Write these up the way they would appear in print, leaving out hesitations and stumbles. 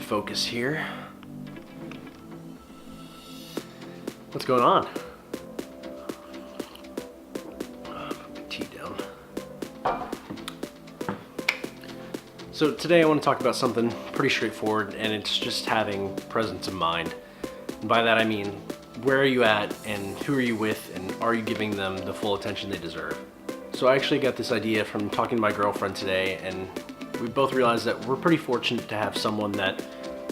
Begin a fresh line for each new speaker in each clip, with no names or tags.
focus here. What's going on? Put my tea down. So today I want to talk about something pretty straightforward, and it's just having presence of mind. And by that I mean, where are you at and who are you with, and are you giving them the full attention they deserve? So I actually got this idea from talking to my girlfriend today, and we both realized that we're pretty fortunate to have someone that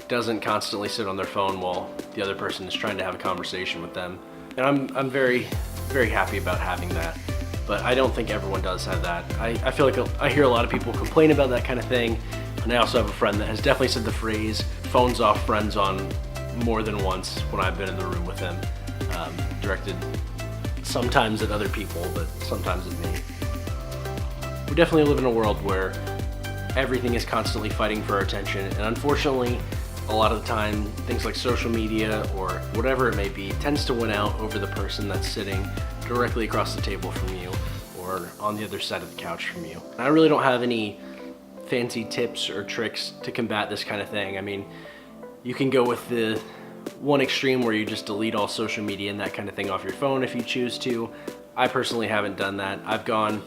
doesn't constantly sit on their phone while the other person is trying to have a conversation with them. And I'm very, very happy about having that. But I don't think everyone does have that. I feel like I hear a lot of people complain about that kind of thing. And I also have a friend that has definitely said the phrase, phones off, friends on, more than once when I've been in the room with him. Directed sometimes at other people, but sometimes at me. We definitely live in a world where everything is constantly fighting for our attention, and unfortunately, a lot of the time, things like social media or whatever it may be tends to win out over the person that's sitting directly across the table from you or on the other side of the couch from you. And I really don't have any fancy tips or tricks to combat this kind of thing. I mean, you can go with the one extreme where you just delete all social media and that kind of thing off your phone if you choose to. I personally haven't done that. I've gone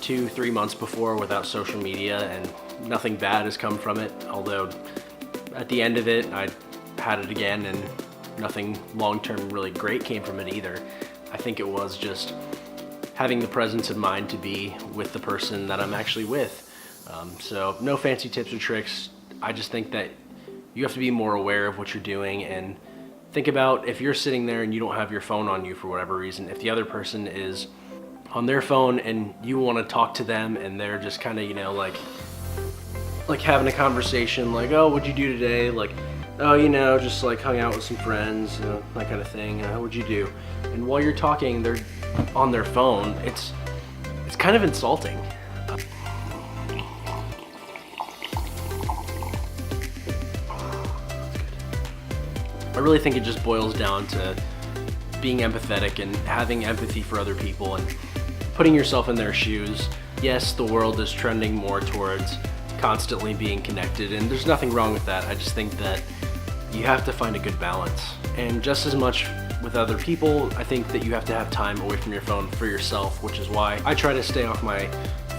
2-3 months before without social media and nothing bad has come from it, although at the end of it I had it again and nothing long-term really great came from it either. I think it was just having the presence of mind to be with the person that I'm actually with. So no fancy tips or tricks. I just think that you have to be more aware of what you're doing, and think about if you're sitting there and you don't have your phone on you for whatever reason, if the other person is on their phone and you want to talk to them and they're just kind of, like having a conversation, like, oh, what'd you do today? Like, oh, just like hung out with some friends, that kind of thing. What'd you do? And while you're talking, they're on their phone. It's kind of insulting. I really think it just boils down to being empathetic and having empathy for other people and putting yourself in their shoes. Yes, the world is trending more towards constantly being connected, and there's nothing wrong with that. I just think that you have to find a good balance. And just as much with other people, I think that you have to have time away from your phone for yourself, which is why I try to stay off my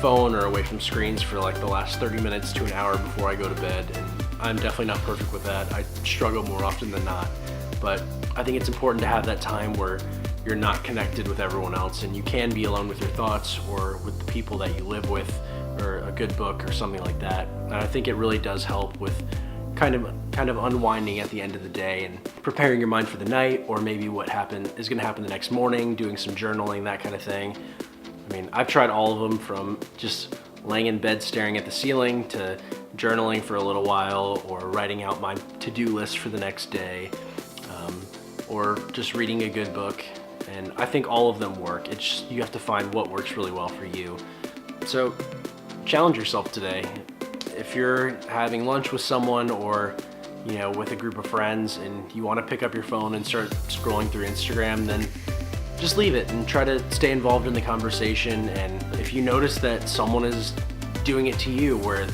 phone or away from screens for like the last 30 minutes to an hour before I go to bed. And I'm definitely not perfect with that. I struggle more often than not. But I think it's important to have that time where you're not connected with everyone else and you can be alone with your thoughts or with the people that you live with, or a good book or something like that. And I think it really does help with kind of unwinding at the end of the day and preparing your mind for the night, or maybe what is going to happen the next morning, doing some journaling, that kind of thing. I mean, I've tried all of them, from just laying in bed staring at the ceiling to journaling for a little while, or writing out my to-do list for the next day, or just reading a good book. And I think all of them work. It's just, you have to find what works really well for you. So challenge yourself today. If you're having lunch with someone or with a group of friends and you want to pick up your phone and start scrolling through Instagram, then just leave it and try to stay involved in the conversation. And if you notice that someone is doing it to you where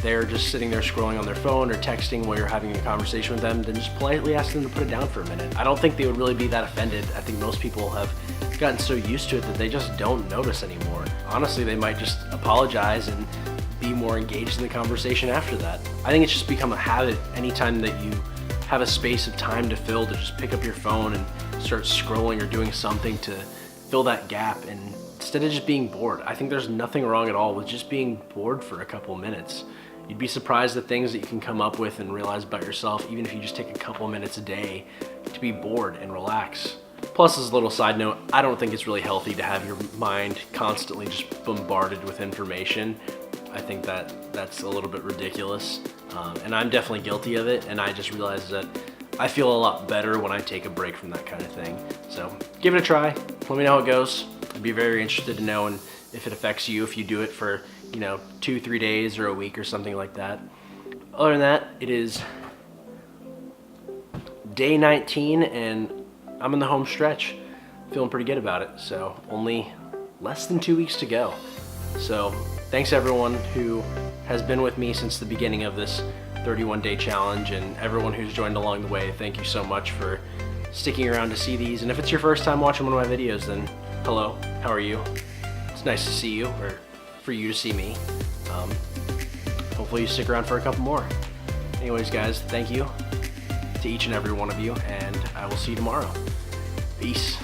they're just sitting there scrolling on their phone or texting while you're having a conversation with them, then just politely ask them to put it down for a minute. I don't think they would really be that offended. I think most people have gotten so used to it that they just don't notice anymore. Honestly, they might just apologize and be more engaged in the conversation after that. I think it's just become a habit anytime that you have a space of time to fill, to just pick up your phone and start scrolling or doing something to fill that gap, and instead of just being bored. I think there's nothing wrong at all with just being bored for a couple minutes. You'd be surprised the things that you can come up with and realize about yourself, even if you just take a couple minutes a day to be bored and relax. Plus, as a little side note, I don't think it's really healthy to have your mind constantly just bombarded with information. I think that's a little bit ridiculous, and I'm definitely guilty of it, and I just realized that I feel a lot better when I take a break from that kind of thing. So give it a try. Let me know how it goes. I'd be very interested to know, and if it affects you, if you do it for 2-3 days or a week or something like that. Other than that, it is day 19 and I'm in the home stretch. Feeling pretty good about it. So only less than 2 weeks to go. So thanks everyone who has been with me since the beginning of this 31-day challenge, and everyone who's joined along the way, thank you so much for sticking around to see these. And if it's your first time watching one of my videos, then hello, how are you? It's nice to see you, or for you to see me. Hopefully you stick around for a couple more. Anyways, guys, thank you to each and every one of you, and I will see you tomorrow. Peace.